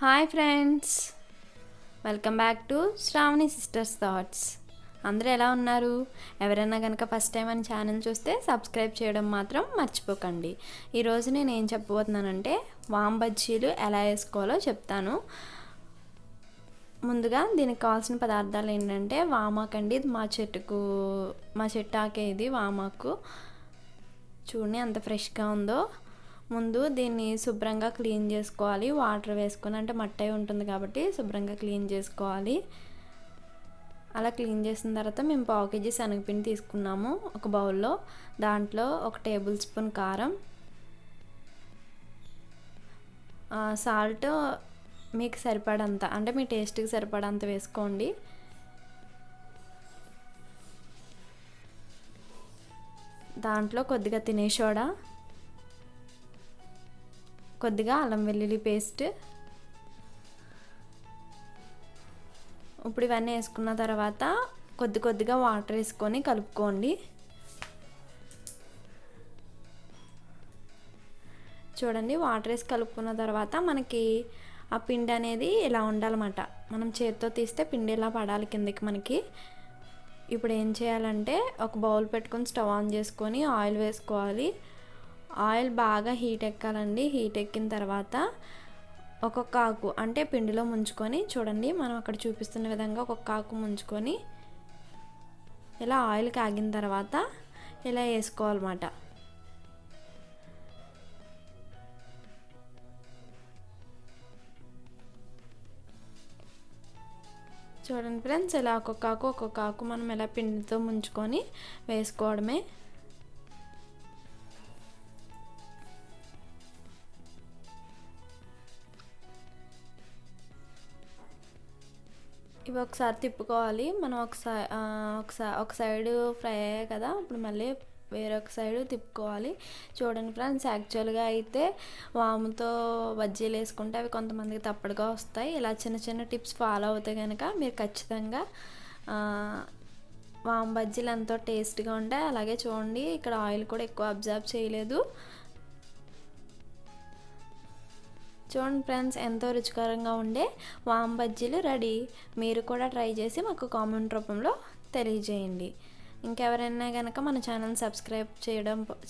Hi friends, welcome back to Sravani sisters thoughts. అందరూ ఎలా ఉన్నారు? ఎవరైనా కనుక ఫస్ట్ టైం అని ఛానల్ చూస్తే సబ్స్క్రైబ్ చేయడం మాత్రం మర్చిపోకండి. ఈరోజు నేను ఏం చెప్పబోతున్నానంటే వామ్ బజ్జీలు ఎలా వేసుకోవాలో చెప్తాను. ముందుగా దీనికి కావాల్సిన పదార్థాలు ఏంటంటే వామాకు అండి. ఇది మా చెట్టు ఆకే, ఇది వామాకు. చూడండి ఎంత ఫ్రెష్గా ఉందో. ముందు దీన్ని శుభ్రంగా క్లీన్ చేసుకోవాలి. వాటర్ వేసుకొని, అంటే మట్టి ఉంటుంది కాబట్టి శుభ్రంగా క్లీన్ చేసుకోవాలి. అలా క్లీన్ చేసిన తర్వాత మేము 1/2 kg శనగపిండి తీసుకున్నాము ఒక బౌల్లో. దాంట్లో 1 టేబుల్ స్పూన్ కారం, సాల్ట్ మీకు సరిపడంత, అంటే మీ టేస్ట్కి సరిపడంత వేసుకోండి. దాంట్లో కొద్దిగా తినే సోడా, కొద్దిగా అల్లం వెల్లుల్లి పేస్ట్. ఇప్పుడు ఇవన్నీ వేసుకున్న తర్వాత కొద్దిగా వాటర్ వేసుకొని కలుపుకోండి. చూడండి, వాటర్ వేసి కలుపుకున్న తర్వాత మనకి ఆ పిండి అనేది ఇలా ఉండాలన్నమాట. మనం చేతితో తీస్తే పిండి ఇలా పడాలి కిందకి మనకి. ఇప్పుడు ఏం చేయాలంటే ఒక బౌల్ పెట్టుకొని స్టవ్ ఆన్ చేసుకొని ఆయిల్ వేసుకోవాలి. ఆయిల్ బాగా హీట్ ఎక్కాలండి. హీట్ ఎక్కిన తర్వాత ఒక్కొక్క ఆకు అంటే పిండిలో ముంచుకొని, చూడండి మనం అక్కడ చూపిస్తున్న విధంగా ఒక్కొక్క ఆకు ముంచుకొని ఇలా ఆయిల్ కాగిన తర్వాత ఇలా వేసుకోవాలన్నమాట. చూడండి ఫ్రెండ్స్, ఇలా ఒక్కొక్క ఆకు మనం ఇలా పిండితో ముంచుకొని వేసుకోవడమే. ఇవి ఒకసారి తిప్పుకోవాలి మనం. ఒక సైడ్ ఫ్రై అయ్యాయి కదా, ఇప్పుడు మళ్ళీ వేరొక సైడ్ తిప్పుకోవాలి. చూడండి ఫ్రెండ్స్, యాక్చువల్గా అయితే వాముతో బజ్జీలు వేసుకుంటే అవి కొంతమందికి తప్పడుగా వస్తాయి. ఇలా చిన్న టిప్స్ ఫాలో అవుతే కనుక మీరు ఖచ్చితంగా వాము బజ్జీలు ఎంతో టేస్ట్గా ఉంటాయి. అలాగే చూడండి, ఇక్కడ ఆయిల్ కూడా ఎక్కువ అబ్జర్వ్ చేయలేదు. చూడండి ఫ్రెండ్స్, ఎంతో రుచికరంగా ఉండే వామ్ బజ్జీలు రెడీ. మీరు కూడా ట్రై చేసి మాకు కామెంట్ రూపంలో తెలియజేయండి. ఇంకెవరైనా కనుక మన ఛానల్ సబ్స్క్రైబ్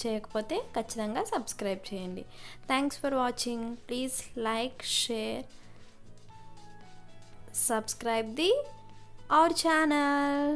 చేయకపోతే ఖచ్చితంగా సబ్స్క్రైబ్ చేయండి. Thanks for watching. Please like, share, subscribe our channel.